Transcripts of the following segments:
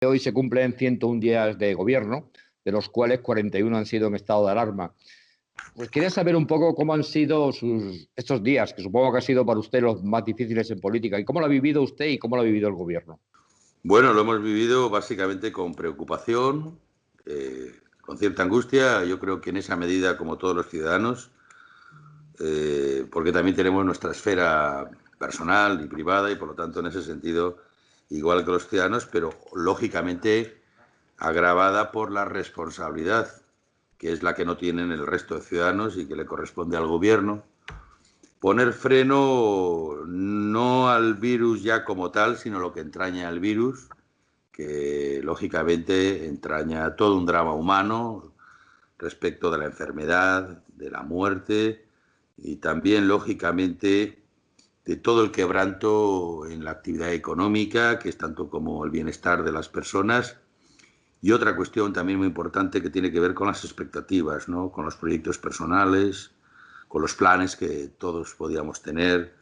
Hoy se cumplen 101 días de gobierno, de los cuales 41 han sido en estado de alarma. Pues quería saber un poco cómo han sido estos días, que supongo que han sido para usted los más difíciles en política, y cómo lo ha vivido usted y cómo lo ha vivido el gobierno. Bueno, lo hemos vivido básicamente con preocupación, con cierta angustia, yo creo que en esa medida como todos los ciudadanos, porque también tenemos nuestra esfera personal y privada y por lo tanto en ese sentido igual que los ciudadanos, pero lógicamente agravada por la responsabilidad, que es la que no tienen el resto de ciudadanos y que le corresponde al gobierno. Poner freno no al virus ya como tal, sino lo que entraña el virus, que lógicamente entraña todo un drama humano respecto de la enfermedad, de la muerte y también, lógicamente, de todo el quebranto en la actividad económica, que es tanto como el bienestar de las personas. Y otra cuestión también muy importante que tiene que ver con las expectativas, ¿no? Con los proyectos personales, con los planes que todos podíamos tener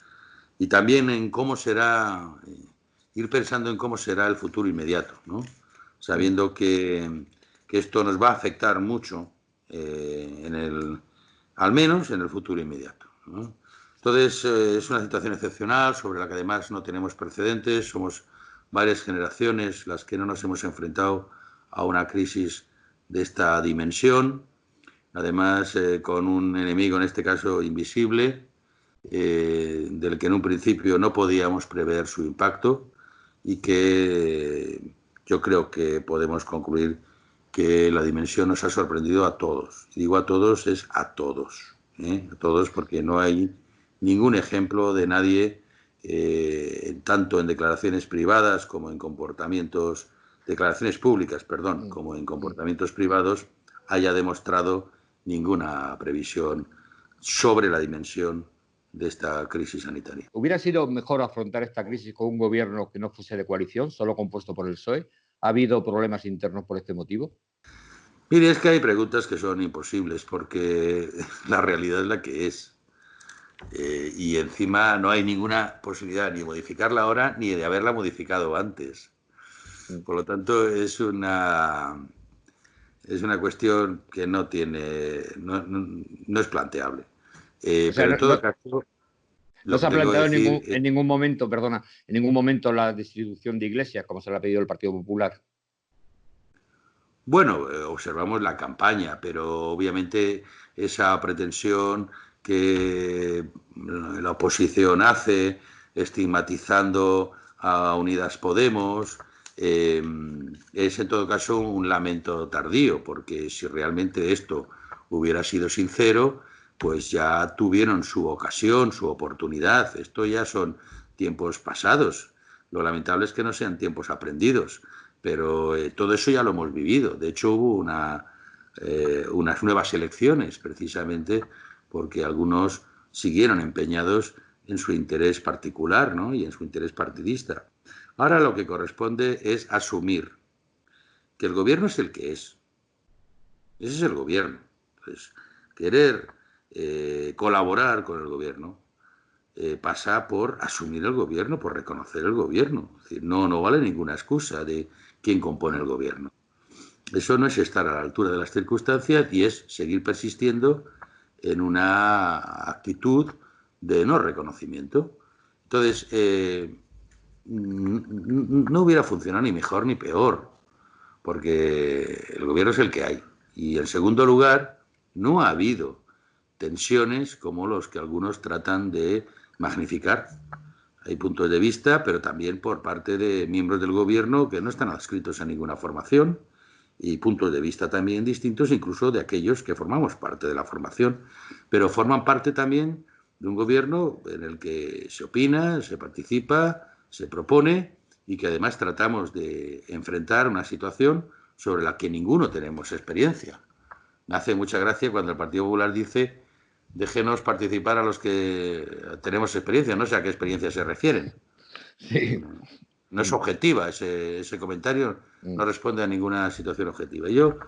y también en cómo será, ir pensando en cómo será el futuro inmediato, ¿no? Sabiendo que esto nos va a afectar mucho, al menos en el futuro inmediato, ¿no? Entonces, es una situación excepcional sobre la que además no tenemos precedentes. Somos varias generaciones las que no nos hemos enfrentado a una crisis de esta dimensión, además con un enemigo en este caso invisible, del que en un principio no podíamos prever su impacto y que yo creo que podemos concluir que la dimensión nos ha sorprendido a todos. Y digo a todos, es a todos, a todos, porque no hay ningún ejemplo de nadie, tanto en declaraciones privadas como en comportamientos, declaraciones públicas, perdón, como en comportamientos privados, haya demostrado ninguna previsión sobre la dimensión de esta crisis sanitaria. ¿Hubiera sido mejor afrontar esta crisis con un gobierno que no fuese de coalición, solo compuesto por el PSOE? ¿Ha habido problemas internos por este motivo? Mire, es que hay preguntas que son imposibles porque la realidad es la que es. Y encima no hay ninguna posibilidad ni de modificarla ahora ni de haberla modificado antes. Por lo tanto, es una cuestión que no tiene, no es planteable. O sea, Pero en todo caso, no lo se que ha tengo que planteado decir es, en ningún momento, perdona, en ningún momento la destitución de Iglesias, como se le ha pedido el Partido Popular. bueno, observamos la campaña, pero obviamente esa pretensión que la oposición hace, estigmatizando a Unidas Podemos, eh, es en todo caso un lamento tardío, porque si realmente esto hubiera sido sincero, pues ya tuvieron su ocasión, su oportunidad. Esto ya son tiempos pasados. Lo lamentable es que no sean tiempos aprendidos, pero todo eso ya lo hemos vivido. De hecho, hubo unas nuevas elecciones, precisamente porque algunos siguieron empeñados en su interés particular, ¿no? Y en su interés partidista. Ahora lo que corresponde es asumir que el gobierno es el que es. Ese es el gobierno. Entonces, querer colaborar con el gobierno pasa por asumir el gobierno, por reconocer el gobierno. Es decir, no vale ninguna excusa de quién compone el gobierno. Eso no es estar a la altura de las circunstancias y es seguir persistiendo en una actitud de no reconocimiento. Entonces, no hubiera funcionado ni mejor ni peor, porque el gobierno es el que hay. Y en segundo lugar, no ha habido tensiones como los que algunos tratan de magnificar. Hay puntos de vista, pero también por parte de miembros del gobierno que no están adscritos a ninguna formación y puntos de vista también distintos incluso de aquellos que formamos parte de la formación, pero forman parte también de un gobierno en el que se opina, se participa, se propone y que además tratamos de enfrentar una situación sobre la que ninguno tenemos experiencia. Me hace mucha gracia cuando el Partido Popular dice déjenos participar a los que tenemos experiencia, no sé a qué experiencia se refieren. Sí. No es objetiva, ese comentario Mm. no responde a ninguna situación objetiva. Yo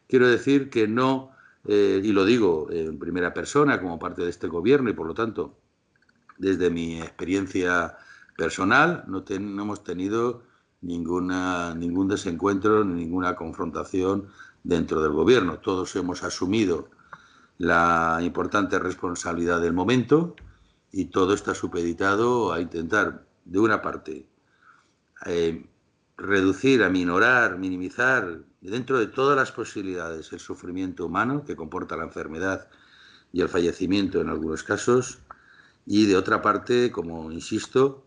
quiero decir que no, y lo digo en primera persona como parte de este gobierno y por lo tanto desde mi experiencia personal, no hemos tenido ningún desencuentro, ni ninguna confrontación dentro del gobierno. Todos hemos asumido la importante responsabilidad del momento y todo está supeditado a intentar, de una parte, reducir, aminorar, minimizar, dentro de todas las posibilidades, el sufrimiento humano que comporta la enfermedad y el fallecimiento en algunos casos, y de otra parte, como insisto,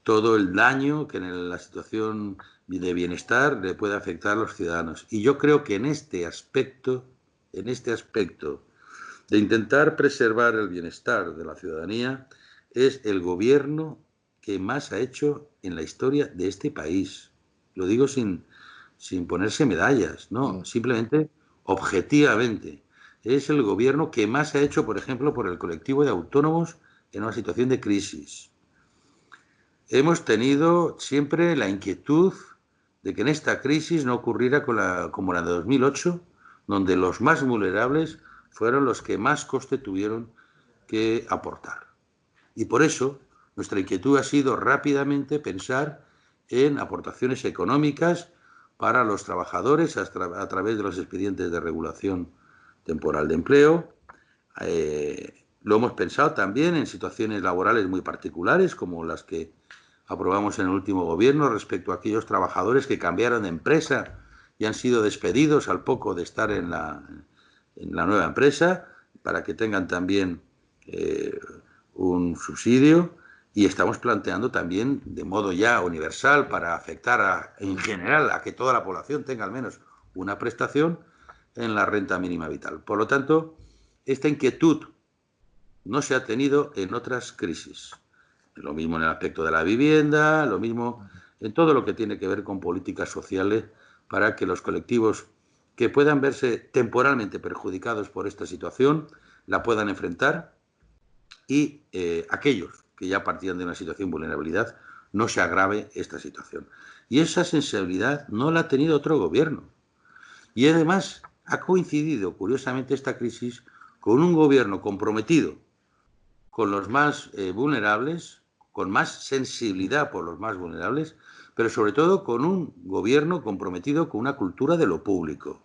todo el daño que en la situación de bienestar le puede afectar a los ciudadanos. Y yo creo que en este aspecto de intentar preservar el bienestar de la ciudadanía, es el gobierno que más ha hecho en la historia de este país. Lo digo sin ponerse medallas, no, simplemente objetivamente. Es el gobierno que más ha hecho, por ejemplo, por el colectivo de autónomos en una situación de crisis. Hemos tenido siempre la inquietud de que en esta crisis no ocurriera como la de 2008, donde los más vulnerables fueron los que más coste tuvieron que aportar. Y por eso nuestra inquietud ha sido rápidamente pensar en aportaciones económicas para los trabajadores a través de los expedientes de regulación temporal de empleo. Lo hemos pensado también en situaciones laborales muy particulares, como las que aprobamos en el último gobierno respecto a aquellos trabajadores que cambiaron de empresa y han sido despedidos al poco de estar en la nueva empresa, para que tengan también un subsidio. Y estamos planteando también de modo ya universal, para afectar en general a que toda la población tenga al menos una prestación, en la renta mínima vital. Por lo tanto, esta inquietud no se ha tenido en otras crisis. Lo mismo en el aspecto de la vivienda, lo mismo en todo lo que tiene que ver con políticas sociales, para que los colectivos que puedan verse temporalmente perjudicados por esta situación la puedan enfrentar, y aquellos que ya partían de una situación de vulnerabilidad no se agrave esta situación. Y esa sensibilidad no la ha tenido otro gobierno. Y además ha coincidido, curiosamente, esta crisis con un gobierno comprometido con los más vulnerables, con más sensibilidad por los más vulnerables, pero sobre todo con un gobierno comprometido con una cultura de lo público.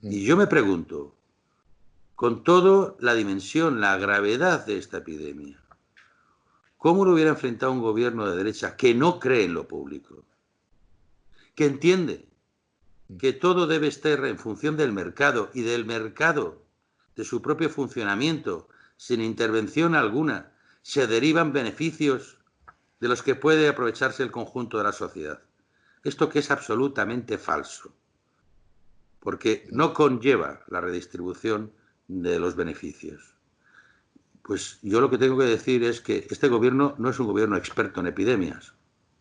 Y yo me pregunto, con toda la dimensión, la gravedad de esta epidemia, ¿cómo lo hubiera enfrentado un gobierno de derecha que no cree en lo público? Que entiende que todo debe estar en función del mercado, y del mercado, de su propio funcionamiento, sin intervención alguna, se derivan beneficios de los que puede aprovecharse el conjunto de la sociedad. Esto que es absolutamente falso, porque no conlleva la redistribución de los beneficios. Pues yo lo que tengo que decir es que este gobierno no es un gobierno experto en epidemias,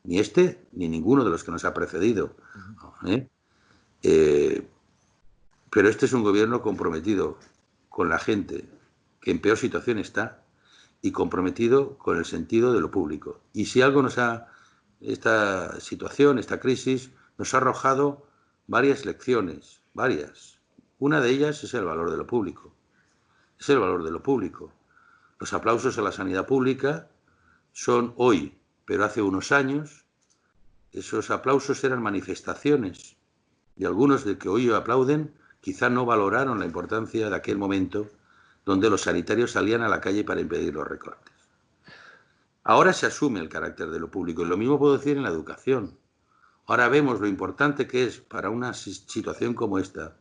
ni este ni ninguno de los que nos ha precedido. Pero este es un gobierno comprometido con la gente que en peor situación está, y comprometido con el sentido de lo público. Y si algo esta situación, esta crisis, nos ha arrojado varias lecciones, varias. Una de ellas es el valor de lo público. Es el valor de lo público. Los aplausos a la sanidad pública son hoy, pero hace unos años esos aplausos eran manifestaciones, y algunos de que hoy aplauden quizá no valoraron la importancia de aquel momento, donde los sanitarios salían a la calle para impedir los recortes. Ahora se asume el carácter de lo público, y lo mismo puedo decir en la educación. Ahora vemos lo importante que es para una situación como esta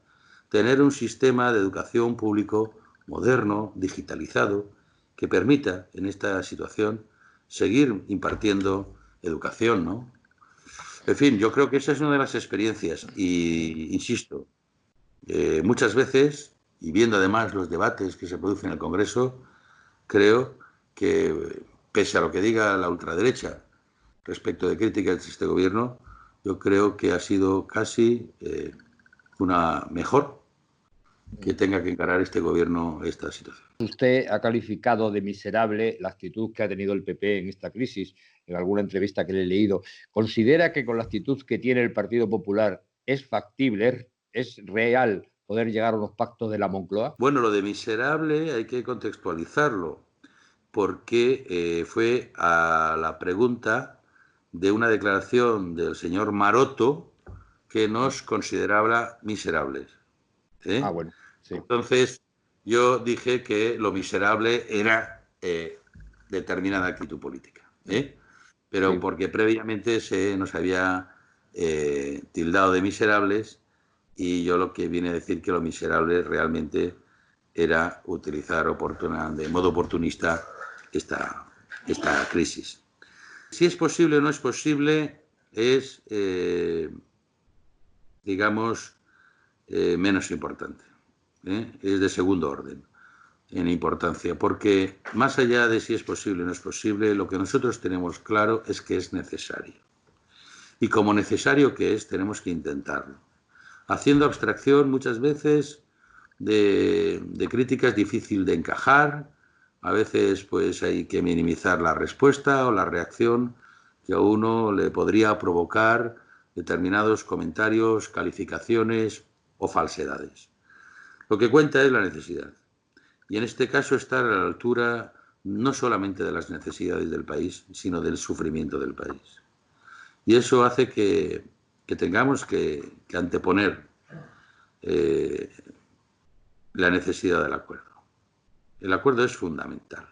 tener un sistema de educación público moderno, digitalizado, que permita en esta situación seguir impartiendo educación, ¿no? En fin, yo creo que esa es una de las experiencias, y insisto, muchas veces, y viendo además los debates que se producen en el Congreso, creo que, pese a lo que diga la ultraderecha respecto de críticas de este gobierno, yo creo que ha sido casi una mejor que tenga que encarar este gobierno esta situación. Usted ha calificado de miserable la actitud que ha tenido el PP en esta crisis, en alguna entrevista que le he leído. ¿Considera que con la actitud que tiene el Partido Popular es factible, es real poder llegar a unos pactos de la Moncloa? Bueno, lo de miserable hay que contextualizarlo, porque fue a la pregunta de una declaración del señor Maroto que nos consideraba miserables. Ah, bueno, sí. Entonces, yo dije que lo miserable era determinada actitud política. Pero Sí. porque previamente se nos había tildado de miserables, y yo lo que vine a decir que lo miserable realmente era utilizar de modo oportunista esta crisis. Si es posible o no es posible es, digamos, menos importante. Es de segundo orden en importancia, porque más allá de si es posible o no es posible, lo que nosotros tenemos claro es que es necesario. Y como necesario que es, tenemos que intentarlo, haciendo abstracción muchas veces de críticas difícil de encajar. A veces pues hay que minimizar la respuesta o la reacción que a uno le podría provocar determinados comentarios, calificaciones o falsedades. Lo que cuenta es la necesidad. Y en este caso estar a la altura no solamente de las necesidades del país, sino del sufrimiento del país. Y eso hace que tengamos que anteponer la necesidad del acuerdo. El acuerdo es fundamental,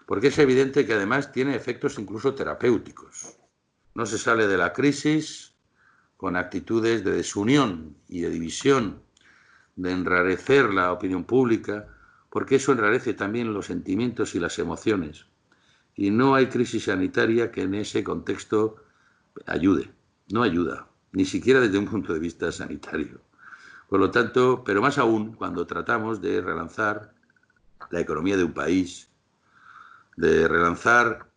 porque es evidente que además tiene efectos incluso terapéuticos. No se sale de la crisis con actitudes de desunión y de división, de enrarecer la opinión pública, porque eso enrarece también los sentimientos y las emociones. Y no hay crisis sanitaria que en ese contexto ayude. No ayuda, ni siquiera desde un punto de vista sanitario. Por lo tanto, pero más aún cuando tratamos de relanzar la economía de un país, de relanzar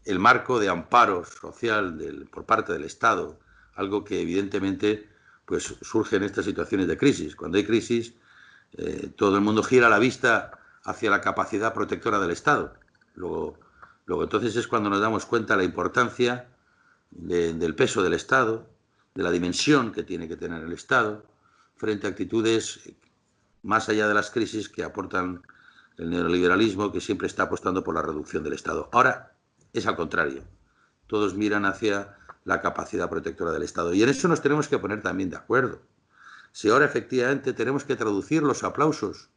el marco de amparo social por parte del Estado, algo que evidentemente pues, surge en estas situaciones de crisis. Cuando hay crisis, todo el mundo gira la vista hacia la capacidad protectora del Estado. Luego entonces es cuando nos damos cuenta de la importancia del peso del Estado, de la dimensión que tiene que tener el Estado, frente a actitudes más allá de las crisis que aportan el neoliberalismo, que siempre está apostando por la reducción del Estado. Ahora es al contrario. Todos miran hacia la capacidad protectora del Estado. Y en eso nos tenemos que poner también de acuerdo. Si ahora efectivamente tenemos que traducir los aplausos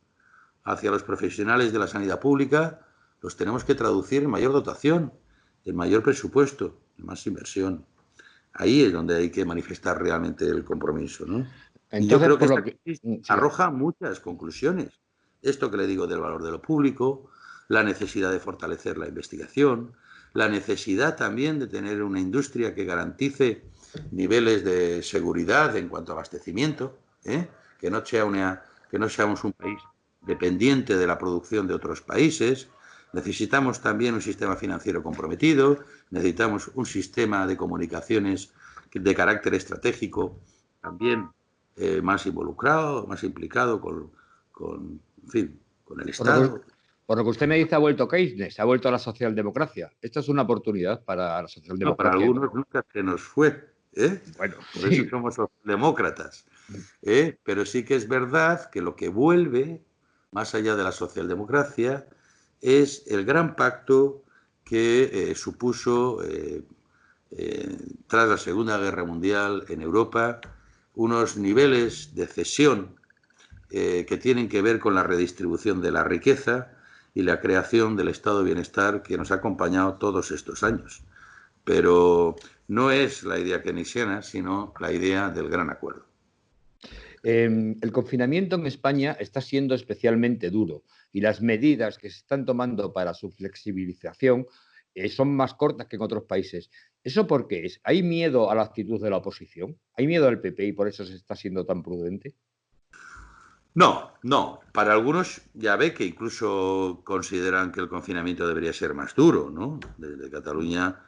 hacia los profesionales de la sanidad pública, los tenemos que traducir en mayor dotación, en mayor presupuesto, en más inversión. Ahí es donde hay que manifestar realmente el compromiso, ¿no? Y yo Entonces, creo que por esta lo que... crisis Siga. arroja muchas conclusiones. Esto que le digo del valor de lo público, la necesidad de fortalecer la investigación, la necesidad también de tener una industria que garantice niveles de seguridad en cuanto a abastecimiento, que no seamos un país dependiente de la producción de otros países. Necesitamos también un sistema financiero comprometido, necesitamos un sistema de comunicaciones de carácter estratégico también más involucrado, más implicado en fin, con el Por lo que, Estado. por lo que usted me dice, ha vuelto Keynes, ha vuelto a la socialdemocracia. Esta es una oportunidad para la No, para socialdemocracia. algunos nunca se nos fue, Bueno, por eso sí. somos demócratas. Pero sí que es verdad que lo que vuelve, más allá de la socialdemocracia, es el gran pacto que supuso, tras la Segunda Guerra Mundial en Europa, unos niveles de cesión que tienen que ver con la redistribución de la riqueza y la creación del estado de bienestar que nos ha acompañado todos estos años. Pero no es la idea keynesiana, sino la idea del gran acuerdo. El confinamiento en España está siendo especialmente duro y las medidas que se están tomando para su flexibilización son más cortas que en otros países. ¿Eso por qué es? ¿Hay miedo a la actitud de la oposición? ¿Hay miedo al PP y por eso se está siendo tan prudente? No, no. Para algunos ya ve que incluso consideran que el confinamiento debería ser más duro, ¿no? Desde Cataluña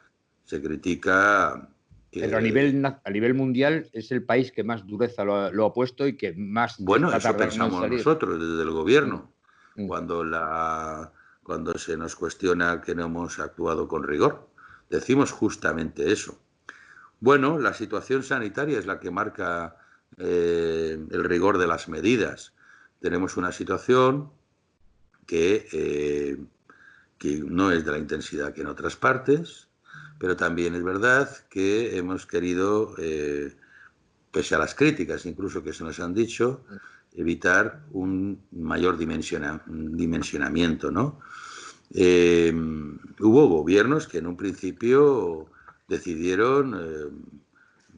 se critica Pero que, a nivel mundial es el país que más dureza lo ha puesto y que más bueno, está eso tardando en pensamos salir. nosotros desde el Mm, gobierno, mm. cuando se nos cuestiona que no hemos actuado con rigor. Decimos justamente eso. Bueno, la situación sanitaria es la que marca el rigor de las medidas. Tenemos una situación que no es de la intensidad que en otras partes, pero también es verdad que hemos querido, pese a las críticas incluso que se nos han dicho, evitar un mayor dimensionamiento, ¿no? Hubo gobiernos que en un principio decidieron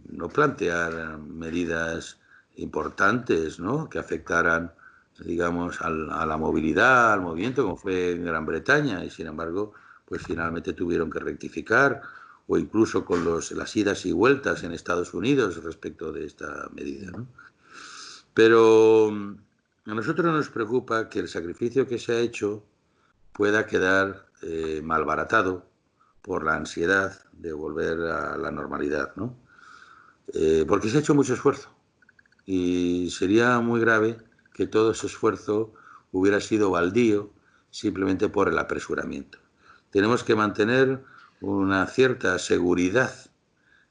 no plantear medidas importantes, ¿no?, que afectaran, digamos, a la movilidad, al movimiento, como fue en Gran Bretaña, y sin embargo, pues finalmente tuvieron que rectificar, o incluso con las idas y vueltas en Estados Unidos respecto de esta medida, ¿no? Pero a nosotros nos preocupa que el sacrificio que se ha hecho pueda quedar malbaratado por la ansiedad de volver a la normalidad, ¿no? Porque se ha hecho mucho esfuerzo y sería muy grave que todo ese esfuerzo hubiera sido baldío simplemente por el apresuramiento. Tenemos que mantener una cierta seguridad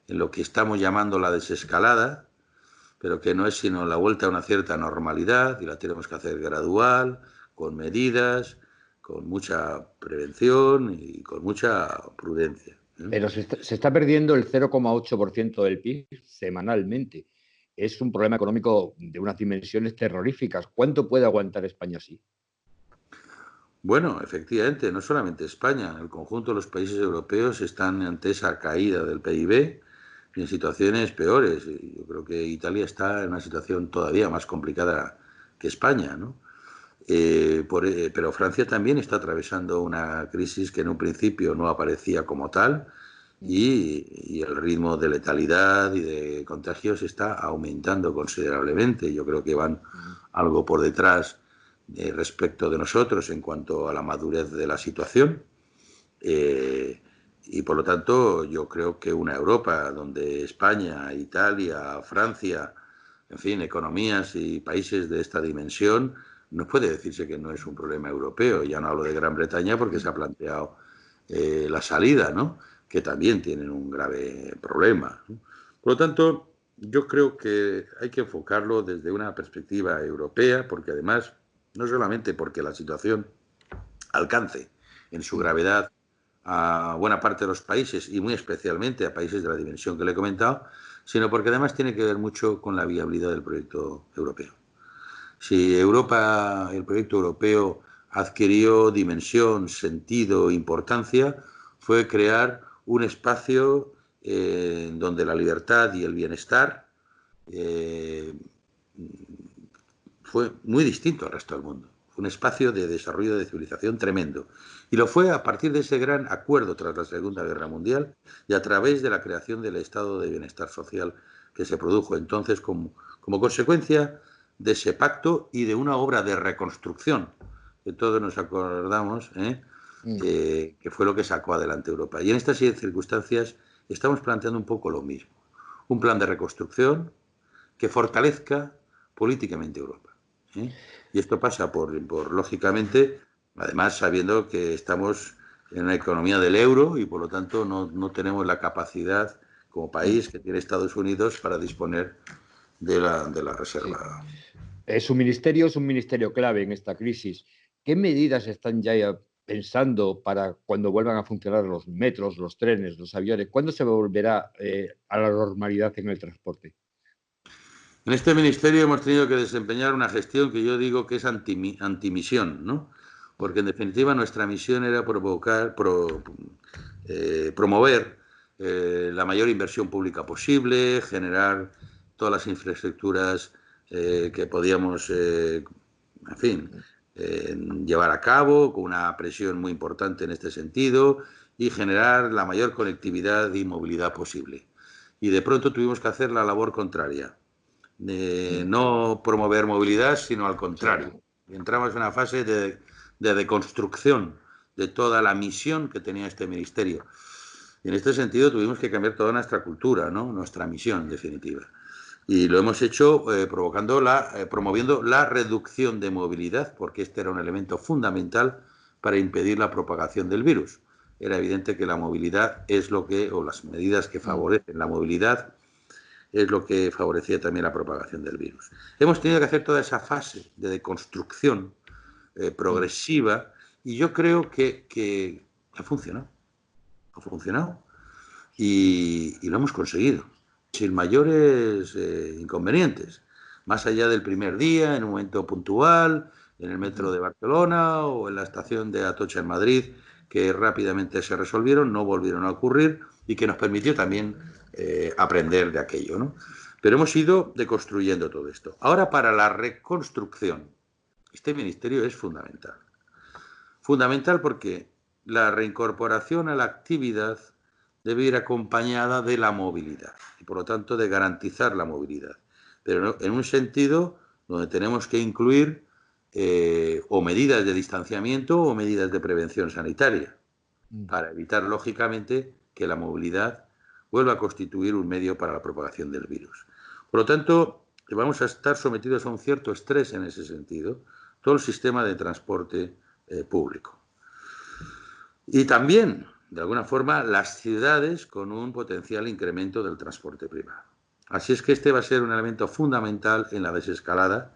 en lo que estamos llamando la desescalada, pero que no es sino la vuelta a una cierta normalidad, y la tenemos que hacer gradual, con medidas, con mucha prevención y con mucha prudencia, ¿eh? Pero se está perdiendo el 0,8% del PIB semanalmente. Es un problema económico de unas dimensiones terroríficas. ¿Cuánto puede aguantar España así? Bueno, efectivamente, no solamente España, el conjunto de los países europeos están ante esa caída del PIB y en situaciones peores. Y yo creo que Italia está en una situación todavía más complicada que España, ¿no? Pero Francia también está atravesando una crisis que en un principio no aparecía como tal, y el ritmo de letalidad y de contagios está aumentando considerablemente. Yo creo que van algo por detrás respecto de nosotros en cuanto a la madurez de la situación. Y por lo tanto, yo creo que una Europa donde España, Italia, Francia, en fin, economías y países de esta dimensión, no puede decirse que no es un problema europeo. Ya no hablo de Gran Bretaña porque se ha planteado la salida, ¿no?, que también tienen un grave problema, ¿no? Por lo tanto, yo creo que hay que enfocarlo desde una perspectiva europea, porque además, no solamente porque la situación alcance en su gravedad a buena parte de los países y muy especialmente a países de la dimensión que le he comentado, sino porque además tiene que ver mucho con la viabilidad del proyecto europeo. Si Europa, el proyecto europeo adquirió dimensión, sentido, importancia, fue crear un espacio donde la libertad y el bienestar eh, fue muy distinto al resto del mundo. Fue un espacio de desarrollo de civilización tremendo. Y lo fue a partir de ese gran acuerdo tras la Segunda Guerra Mundial y a través de la creación del estado de bienestar social que se produjo entonces como consecuencia de ese pacto y de una obra de reconstrucción que todos nos acordamos, que fue lo que sacó adelante Europa. Y en estas circunstancias estamos planteando un poco lo mismo. Un plan de reconstrucción que fortalezca políticamente Europa, ¿eh? Y esto pasa lógicamente, además sabiendo que estamos en una economía del euro y por lo tanto no tenemos la capacidad como país que tiene Estados Unidos para disponer de la Sí. reserva. Su ministerio es un ministerio clave en esta crisis. ¿Qué medidas están ya pensando para cuando vuelvan a funcionar los metros, los trenes, los aviones? ¿Cuándo se volverá a la normalidad en el transporte? En este ministerio hemos tenido que desempeñar una gestión que yo digo que es antimisión, ¿no? Porque en definitiva nuestra misión era promover la mayor inversión pública posible, generar todas las infraestructuras que podíamos, en fin, llevar a cabo con una presión muy importante en este sentido, y generar la mayor conectividad y movilidad posible. Y de pronto tuvimos que hacer la labor contraria, de no promover movilidad, sino al contrario. Entramos en una fase de deconstrucción de toda la misión que tenía este ministerio. Y en este sentido tuvimos que cambiar toda nuestra cultura, ¿no?, nuestra misión, en definitiva. Y lo hemos hecho promoviendo la reducción de movilidad, porque este era un elemento fundamental para impedir la propagación del virus. Era evidente que la movilidad es o las medidas que favorecen la movilidad es lo que favorecía también la propagación del virus. Hemos tenido que hacer toda esa fase de deconstrucción progresiva, y yo creo que ha funcionado. Ha funcionado. y lo hemos conseguido, sin mayores inconvenientes. Más allá del primer día, en un momento puntual, en el metro de Barcelona o en la estación de Atocha en Madrid, que rápidamente se resolvieron, no volvieron a ocurrir y que nos permitió también aprender de aquello, ¿no? Pero hemos ido deconstruyendo todo esto. Ahora, para la reconstrucción, este ministerio es fundamental. Fundamental porque la reincorporación a la actividad debe ir acompañada de la movilidad y, por lo tanto, de garantizar la movilidad. Pero en un sentido donde tenemos que incluir o medidas de distanciamiento o medidas de prevención sanitaria para evitar, lógicamente, que la movilidad vuelva a constituir un medio para la propagación del virus. Por lo tanto, vamos a estar sometidos a un cierto estrés en ese sentido, todo el sistema de transporte público. Y también, de alguna forma, las ciudades con un potencial incremento del transporte privado. Así es que este va a ser un elemento fundamental en la desescalada,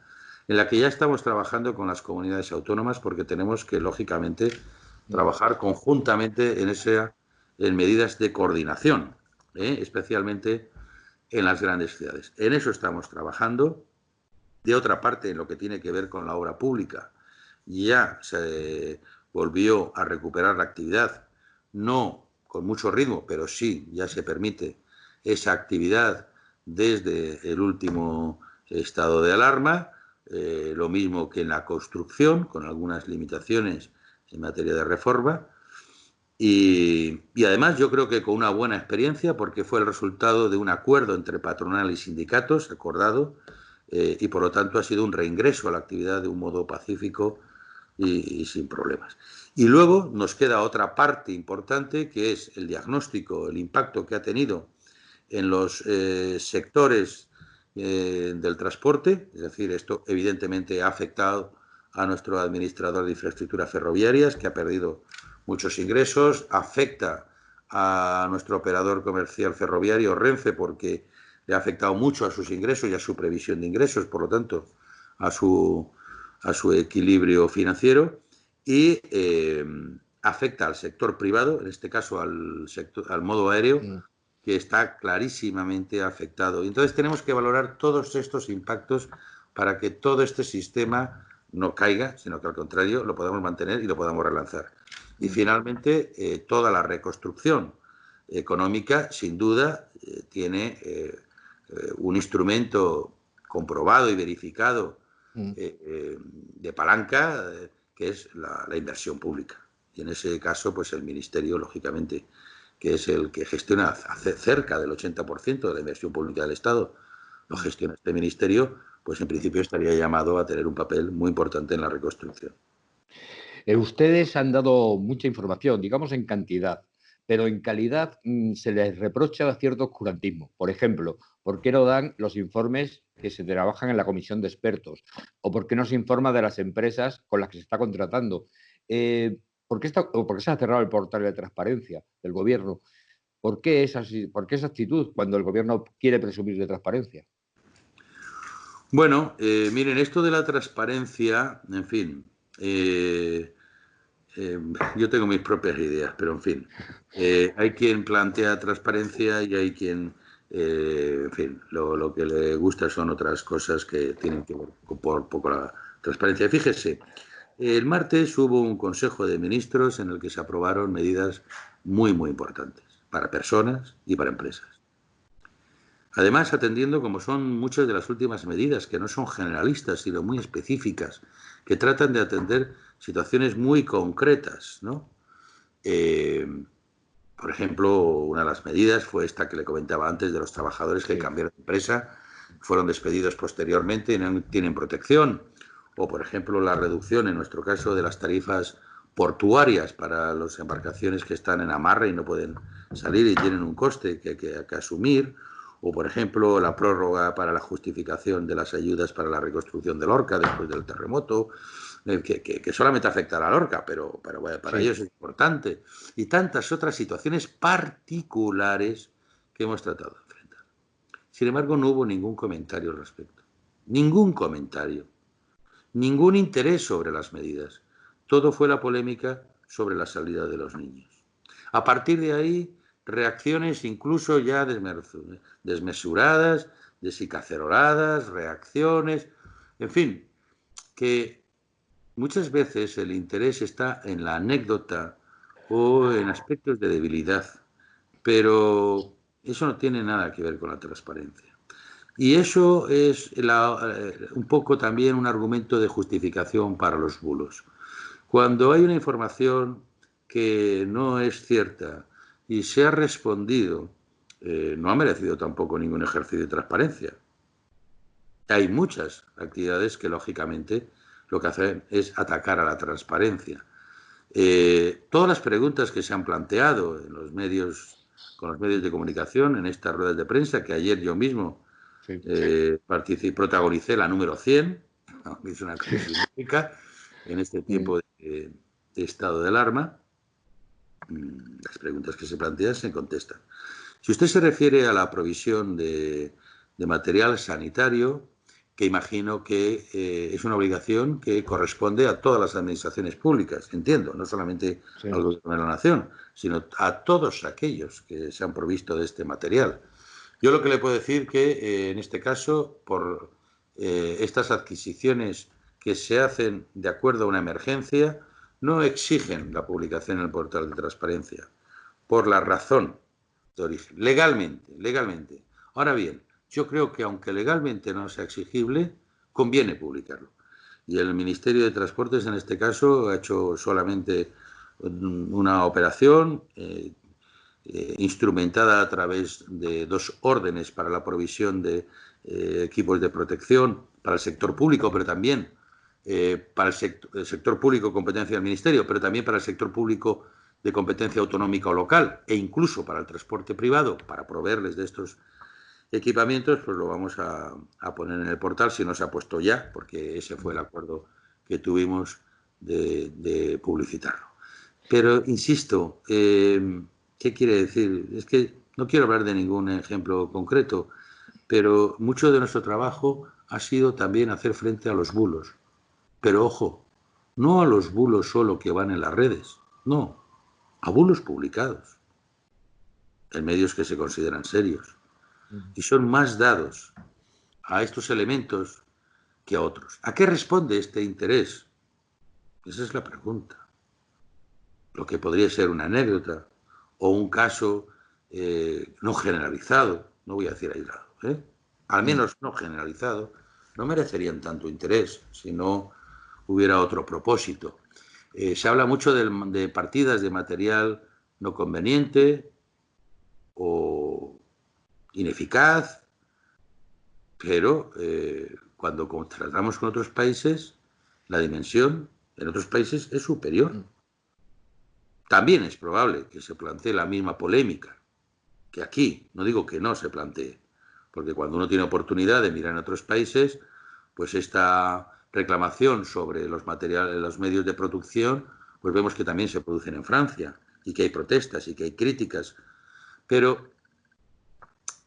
en la que ya estamos trabajando con las comunidades autónomas, porque tenemos que, lógicamente, trabajar conjuntamente en medidas de coordinación, especialmente en las grandes ciudades. En eso estamos trabajando. De otra parte, en lo que tiene que ver con la obra pública, ya se volvió a recuperar la actividad, no con mucho ritmo, pero sí ya se permite esa actividad desde el último estado de alarma, lo mismo que en la construcción, con algunas limitaciones en materia de reforma, y además yo creo que con una buena experiencia, porque fue el resultado de un acuerdo entre patronal y sindicatos acordado, y por lo tanto ha sido un reingreso a la actividad de un modo pacífico y sin problemas. Y luego nos queda otra parte importante, que es el diagnóstico, el impacto que ha tenido en los sectores del transporte. Es decir, esto evidentemente ha afectado a nuestro administrador de infraestructuras ferroviarias, que ha perdido muchos ingresos, afecta a nuestro operador comercial ferroviario, Renfe, porque le ha afectado mucho a sus ingresos y a su previsión de ingresos, por lo tanto, a su equilibrio financiero, y afecta al sector privado, en este caso al modo aéreo, que está clarísimamente afectado. Y entonces tenemos que valorar todos estos impactos para que todo este sistema no caiga, sino que al contrario lo podamos mantener y lo podamos relanzar. Y finalmente, toda la reconstrucción económica, sin duda, tiene un instrumento comprobado y verificado de palanca, que es la inversión pública. Y en ese caso, pues el Ministerio, lógicamente, que es el que gestiona cerca del 80% de la inversión pública del Estado, lo gestiona este ministerio, pues en principio estaría llamado a tener un papel muy importante en la reconstrucción. Ustedes han dado mucha información, digamos en cantidad, pero en calidad se les reprocha cierto oscurantismo. Por ejemplo, ¿por qué no dan los informes que se trabajan en la comisión de expertos? ¿O por qué no se informa de las empresas con las que se está contratando? ¿Por qué se ha cerrado el portal de transparencia del gobierno? ¿Por qué esa actitud cuando el gobierno quiere presumir de transparencia? Bueno, miren, esto de la transparencia, en fin, yo tengo mis propias ideas, pero en fin, hay quien plantea transparencia y hay quien, en fin, lo que le gusta son otras cosas que tienen que ver por poco la transparencia. Fíjese, el martes hubo un Consejo de Ministros en el que se aprobaron medidas muy, muy importantes para personas y para empresas. Además, atendiendo como son muchas de las últimas medidas, que no son generalistas, sino muy específicas, que tratan de atender situaciones muy concretas, ¿no? Por ejemplo, una de las medidas fue esta que le comentaba antes de los trabajadores que cambiaron de empresa, fueron despedidos posteriormente y no tienen protección. O, por ejemplo, la reducción, en nuestro caso, de las tarifas portuarias para las embarcaciones que están en amarre y no pueden salir y tienen un coste que hay que asumir. O, por ejemplo, la prórroga para la justificación de las ayudas para la reconstrucción de Lorca después del terremoto, que solamente afectará a Lorca, pero bueno, para ellos es importante. Y tantas otras situaciones particulares que hemos tratado de enfrentar. Sin embargo, no hubo ningún comentario al respecto. Ningún comentario. Ningún interés sobre las medidas. Todo fue la polémica sobre la salida de los niños. A partir de ahí reacciones incluso ya desmesuradas, desicaceroladas, reacciones, en fin, que muchas veces el interés está en la anécdota o en aspectos de debilidad, pero eso no tiene nada que ver con la transparencia. Y eso es un poco también un argumento de justificación para los bulos. Cuando hay una información que no es cierta y se ha respondido, no ha merecido tampoco ningún ejercicio de transparencia. Hay muchas actividades que, lógicamente, lo que hacen es atacar a la transparencia. Todas las preguntas que se han planteado en los medios, con los medios de comunicación, en estas ruedas de prensa, que ayer yo mismo protagonicé la número 100, ¿no? Es una cosa significativa en este tiempo de estado de alarma. Las preguntas que se plantean se contestan. Si usted se refiere a la provisión de material sanitario, que imagino que es una obligación que corresponde a todas las administraciones públicas, entiendo, no solamente al Gobierno de la Nación, sino a todos aquellos que se han provisto de este material. Yo lo que le puedo decir que en este caso, por estas adquisiciones que se hacen de acuerdo a una emergencia, no exigen la publicación en el portal de transparencia, por la razón de origen, legalmente. Ahora bien, yo creo que aunque legalmente no sea exigible, conviene publicarlo. Y el Ministerio de Transportes, en este caso, ha hecho solamente una operación instrumentada a través de 2 órdenes para la provisión de equipos de protección para el sector público, pero también para el sector público competencia del Ministerio, pero también para el sector público de competencia autonómica o local, e incluso para el transporte privado, para proveerles de estos equipamientos, pues lo vamos a poner en el portal, si no se ha puesto ya, porque ese fue el acuerdo que tuvimos de publicitarlo. Pero, insisto, ¿qué quiere decir? Es que no quiero hablar de ningún ejemplo concreto, pero mucho de nuestro trabajo ha sido también hacer frente a los bulos. Pero, ojo, no a los bulos solo que van en las redes, no, a bulos publicados, en medios que se consideran serios. Y son más dados a estos elementos que a otros. ¿A qué responde este interés? Esa es la pregunta. Lo que podría ser una anécdota o un caso no generalizado, no voy a decir aislado, al menos no generalizado, no merecerían tanto interés si no hubiera otro propósito. Se habla mucho de partidas de material no conveniente o ineficaz, pero cuando tratamos con otros países, la dimensión en otros países es superior. También es probable que se plantee la misma polémica que aquí. No digo que no se plantee, porque cuando uno tiene oportunidad de mirar en otros países, pues esta reclamación sobre los materiales, los medios de producción, pues vemos que también se producen en Francia y que hay protestas y que hay críticas. Pero,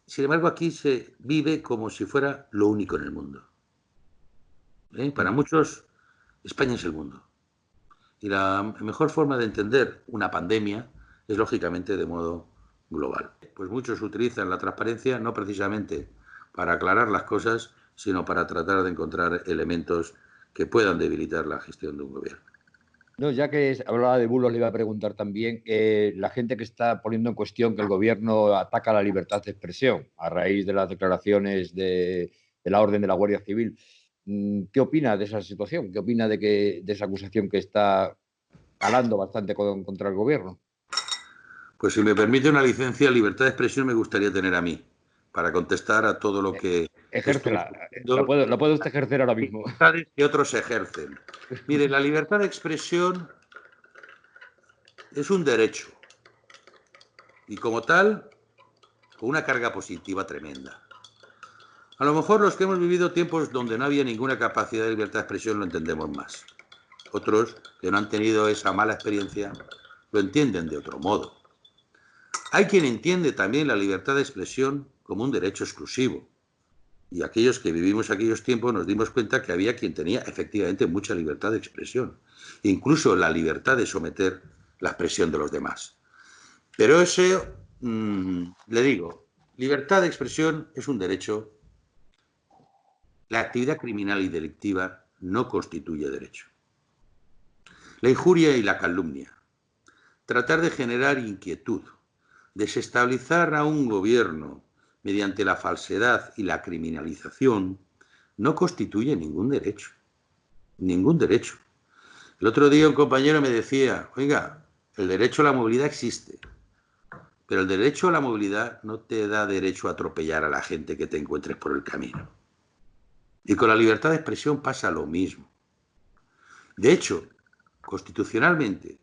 sin embargo, aquí se vive como si fuera lo único en el mundo. Para muchos, España es el mundo. Y la mejor forma de entender una pandemia es, lógicamente, de modo global. Pues muchos utilizan la transparencia no precisamente para aclarar las cosas, sino para tratar de encontrar elementos que puedan debilitar la gestión de un gobierno. No, ya que hablaba de bulos, le iba a preguntar también la gente que está poniendo en cuestión que el gobierno ataca la libertad de expresión a raíz de las declaraciones de la orden de la Guardia Civil. ¿Qué opina de esa situación? ¿Qué opina de esa acusación que está calando bastante contra el gobierno? Pues si me permite una licencia, libertad de expresión me gustaría tener a mí, para contestar a todo lo que Ejércela. Lo puede usted ejercer ahora mismo. Que otros ejercen. Mire, la libertad de expresión es un derecho y como tal, con una carga positiva tremenda. A lo mejor los que hemos vivido tiempos donde no había ninguna capacidad de libertad de expresión lo entendemos más. Otros que no han tenido esa mala experiencia lo entienden de otro modo. Hay quien entiende también la libertad de expresión como un derecho exclusivo. Y aquellos que vivimos aquellos tiempos nos dimos cuenta que había quien tenía efectivamente mucha libertad de expresión. Incluso la libertad de someter la expresión de los demás. Pero eso le digo, libertad de expresión es un derecho. La actividad criminal y delictiva no constituye derecho. La injuria y la calumnia, tratar de generar inquietud, desestabilizar a un gobierno mediante la falsedad y la criminalización, no constituye ningún derecho. Ningún derecho. El otro día un compañero me decía, oiga, el derecho a la movilidad existe, pero el derecho a la movilidad no te da derecho a atropellar a la gente que te encuentres por el camino. Y con la libertad de expresión pasa lo mismo. De hecho, constitucionalmente,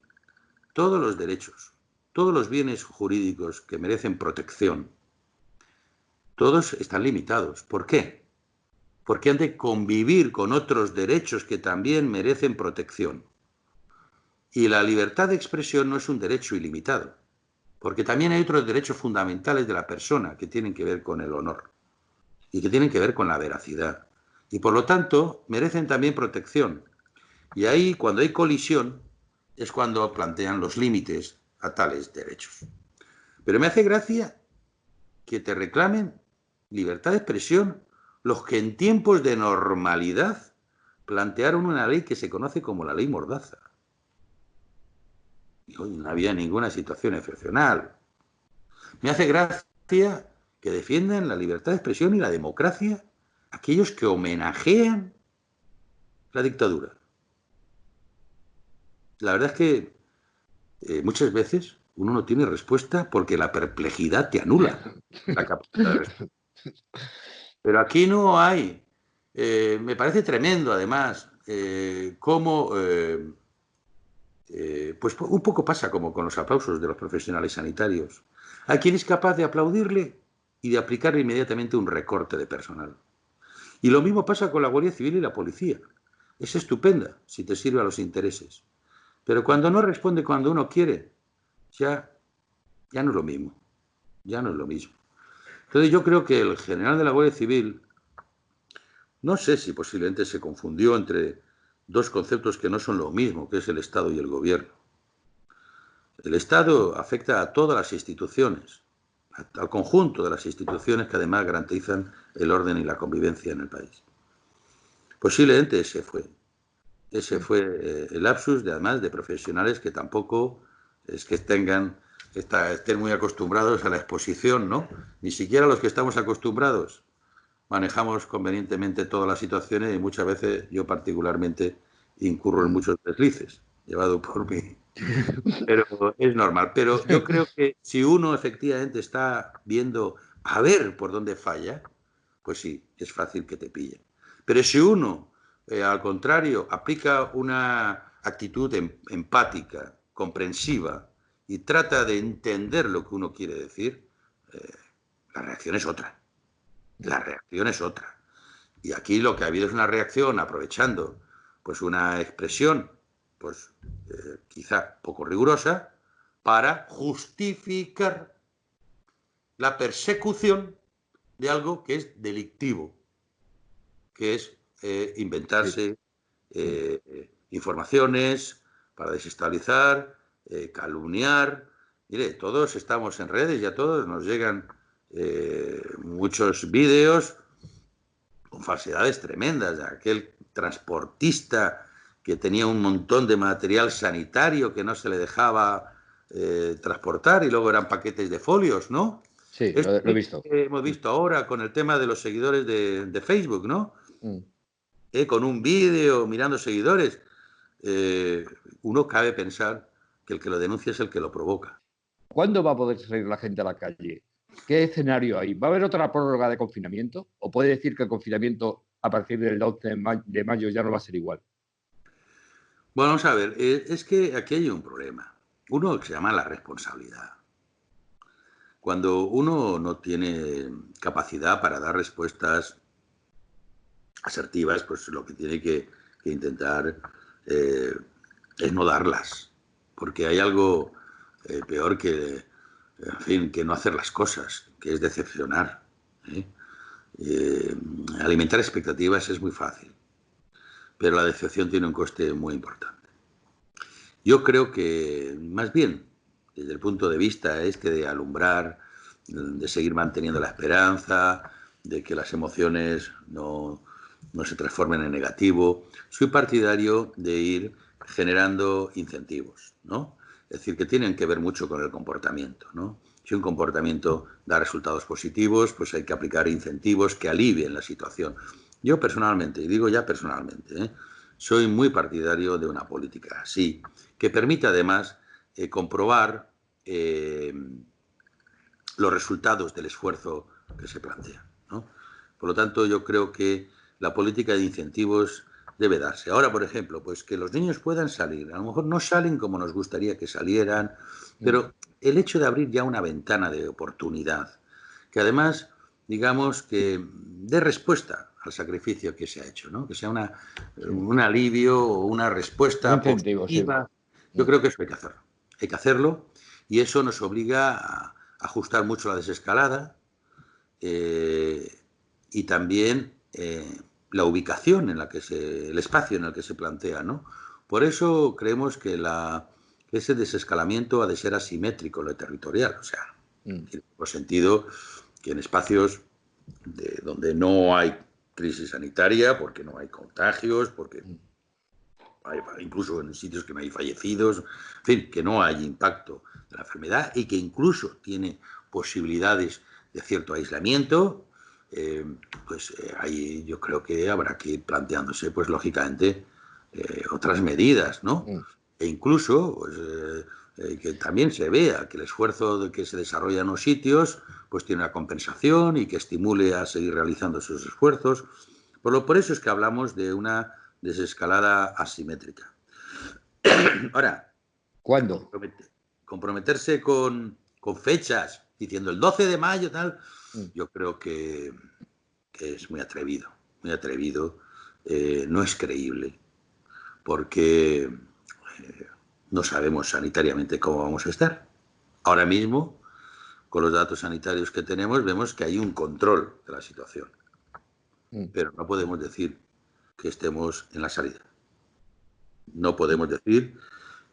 todos los derechos, todos los bienes jurídicos que merecen protección, todos están limitados. ¿Por qué? Porque han de convivir con otros derechos que también merecen protección. Y la libertad de expresión no es un derecho ilimitado, porque también hay otros derechos fundamentales de la persona que tienen que ver con el honor y que tienen que ver con la veracidad. Y por lo tanto, merecen también protección. Y ahí, cuando hay colisión, es cuando plantean los límites a tales derechos. Pero me hace gracia que te reclamen libertad de expresión los que en tiempos de normalidad plantearon una ley que se conoce como la ley Mordaza. Y hoy no había ninguna situación excepcional. Me hace gracia que defiendan la libertad de expresión y la democracia aquellos que homenajean la dictadura. La verdad es que muchas veces uno no tiene respuesta porque la perplejidad te anula la capacidad de respuesta. Pero aquí no hay. Me parece tremendo, además, cómo pues un poco pasa como con los aplausos de los profesionales sanitarios. Hay quien es capaz de aplaudirle y de aplicarle inmediatamente un recorte de personal. Y lo mismo pasa con la Guardia Civil y la policía. Es estupenda si te sirve a los intereses. Pero cuando no responde cuando uno quiere, ya no es lo mismo. Ya no es lo mismo. Entonces yo creo que el general de la Guardia Civil, no sé si posiblemente se confundió entre dos conceptos que no son lo mismo, que es el Estado y el gobierno. El Estado afecta a todas las instituciones, al conjunto de las instituciones que además garantizan el orden y la convivencia en el país. Posiblemente ese fue el lapsus, además de profesionales que tampoco es que estén muy acostumbrados a la exposición, ¿no? Ni siquiera los que estamos acostumbrados manejamos convenientemente todas las situaciones y muchas veces yo particularmente incurro en muchos deslices, llevado por mí. Pero es normal. Pero yo creo que si uno efectivamente está viendo a ver por dónde falla, pues sí, es fácil que te pillen. Pero si uno, al contrario, aplica una actitud empática, comprensiva, y trata de entender lo que uno quiere decir, la reacción es otra. La reacción es otra. Y aquí lo que ha habido es una reacción aprovechando pues una expresión pues quizá poco rigurosa para justificar la persecución de algo que es delictivo, que es inventarse informaciones para desestabilizar, calumniar. Mire, todos estamos en redes y a todos nos llegan muchos vídeos con falsedades tremendas, de aquel transportista que tenía un montón de material sanitario que no se le dejaba transportar y luego eran paquetes de folios, ¿no? Sí, lo he visto. Que hemos visto ahora con el tema de los seguidores de Facebook, ¿no? Con un vídeo mirando seguidores. Uno cabe pensar que el que lo denuncia es el que lo provoca. ¿Cuándo va a poder salir la gente a la calle? ¿Qué escenario hay? ¿Va a haber otra prórroga de confinamiento? ¿O puede decir que el confinamiento a partir del 12 de mayo ya no va a ser igual? Bueno, vamos a ver, es que aquí hay un problema. Uno que se llama la responsabilidad. Cuando uno no tiene capacidad para dar respuestas asertivas, pues lo que tiene que intentar es no darlas. Porque hay algo peor que, en fin, que no hacer las cosas, que es decepcionar. Alimentar expectativas es muy fácil, pero la decepción tiene un coste muy importante. Yo creo que, más bien, desde el punto de vista de alumbrar, de seguir manteniendo la esperanza, de que las emociones no se transformen en negativo. Soy partidario de ir generando incentivos, ¿no? Es decir, que tienen que ver mucho con el comportamiento, ¿no? Si un comportamiento da resultados positivos, pues hay que aplicar incentivos que alivien la situación. Yo personalmente, y digo ya personalmente, soy muy partidario de una política así, que permita además comprobar los resultados del esfuerzo que se plantea, ¿no? Por lo tanto, yo creo que la política de incentivos debe darse. Ahora, por ejemplo, pues que los niños puedan salir. A lo mejor no salen como nos gustaría que salieran, pero el hecho de abrir ya una ventana de oportunidad, que además, digamos, que dé respuesta al sacrificio que se ha hecho, ¿no? Que sea un alivio o una respuesta positiva. Yo creo que eso hay que hacerlo. Hay que hacerlo y eso nos obliga a ajustar mucho la desescalada y también la ubicación en la que el espacio en el que se plantea, ¿no? Por eso creemos que ese desescalamiento ha de ser asimétrico en lo territorial, o sea, en el sentido que en espacios donde no hay crisis sanitaria, porque no hay contagios, porque incluso en sitios que no hay fallecidos, en fin, que no hay impacto de la enfermedad y que tiene posibilidades de cierto aislamiento, ahí yo creo que habrá que ir planteándose, pues lógicamente, otras medidas, ¿no? E incluso, pues, que también se vea que el esfuerzo de que se desarrolla en los sitios, pues tiene una compensación y que estimule a seguir realizando esos esfuerzos. Por eso es que hablamos de una desescalada asimétrica. Ahora, ¿cuándo? Comprometerse con fechas, diciendo el 12 de mayo, tal, yo creo que es muy atrevido, muy atrevido. No es creíble, porque no sabemos sanitariamente cómo vamos a estar. Ahora mismo, con los datos sanitarios que tenemos, vemos que hay un control de la situación. Pero no podemos decir que estemos en la salida. No podemos decir,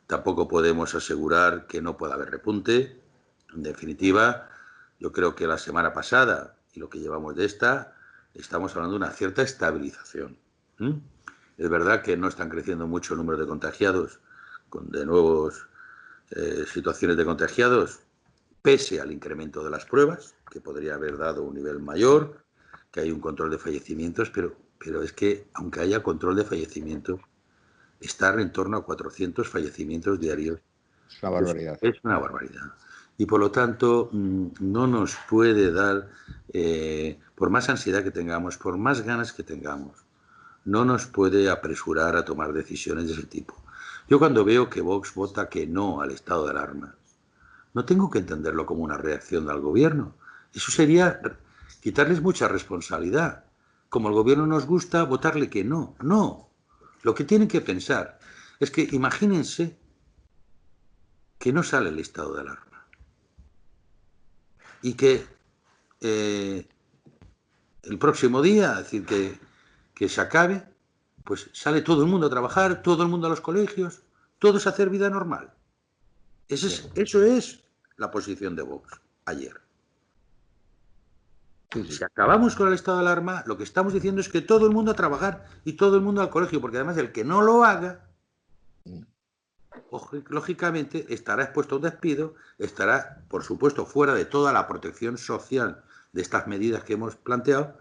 tampoco podemos asegurar que no pueda haber repunte. En definitiva, yo creo que la semana pasada y lo que llevamos de esta, estamos hablando de una cierta estabilización. Es verdad que no están creciendo mucho el número de contagiados, de nuevas situaciones de contagiados, pese al incremento de las pruebas, que podría haber dado un nivel mayor, que hay un control de fallecimientos, pero es que, aunque haya control de fallecimientos, estar en torno a 400 fallecimientos diarios es una barbaridad. Es una barbaridad. Y por lo tanto, no nos puede dar, por más ansiedad que tengamos, por más ganas que tengamos, no nos puede apresurar a tomar decisiones de ese tipo. Yo cuando veo que Vox vota que no al estado de alarma, no tengo que entenderlo como una reacción al gobierno. Eso sería quitarles mucha responsabilidad. Como al gobierno nos gusta, votarle que no. No. Lo que tienen que pensar es que imagínense que no sale el estado de alarma y que el próximo día, es decir, que se acabe, pues sale todo el mundo a trabajar, todo el mundo a los colegios, todos a hacer vida normal. Eso es la posición de Vox ayer. Si acabamos con el estado de alarma, lo que estamos diciendo es que todo el mundo a trabajar y todo el mundo al colegio, porque además el que no lo haga, lógicamente estará expuesto a un despido, estará, por supuesto, fuera de toda la protección social de estas medidas que hemos planteado.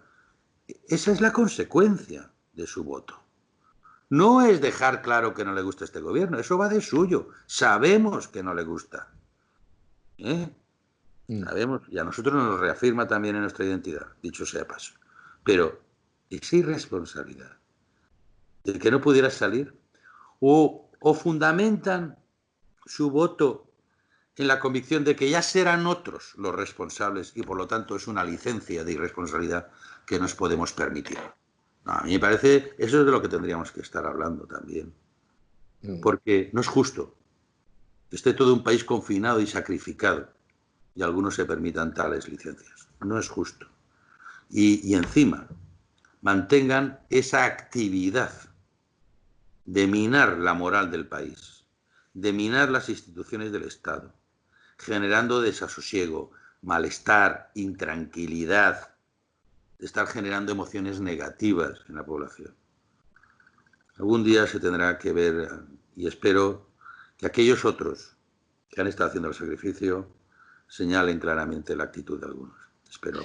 Esa es la consecuencia de su voto. No es dejar claro que no le gusta este gobierno, eso va de suyo. Sabemos que no le gusta. Sabemos, y a nosotros nos lo reafirma también en nuestra identidad, dicho sea paso. Pero esa irresponsabilidad de que no pudiera salir, o fundamentan su voto en la convicción de que ya serán otros los responsables y por lo tanto es una licencia de irresponsabilidad que nos podemos permitir. No, a mí me parece, eso es de lo que tendríamos que estar hablando también. Porque no es justo que esté todo un país confinado y sacrificado y algunos se permitan tales licencias. No es justo. Y encima mantengan esa actividad de minar la moral del país, de minar las instituciones del Estado, generando desasosiego, malestar, intranquilidad, de estar generando emociones negativas en la población. Algún día se tendrá que ver, y espero que aquellos otros que han estado haciendo el sacrificio señalen claramente la actitud de algunos. Espero.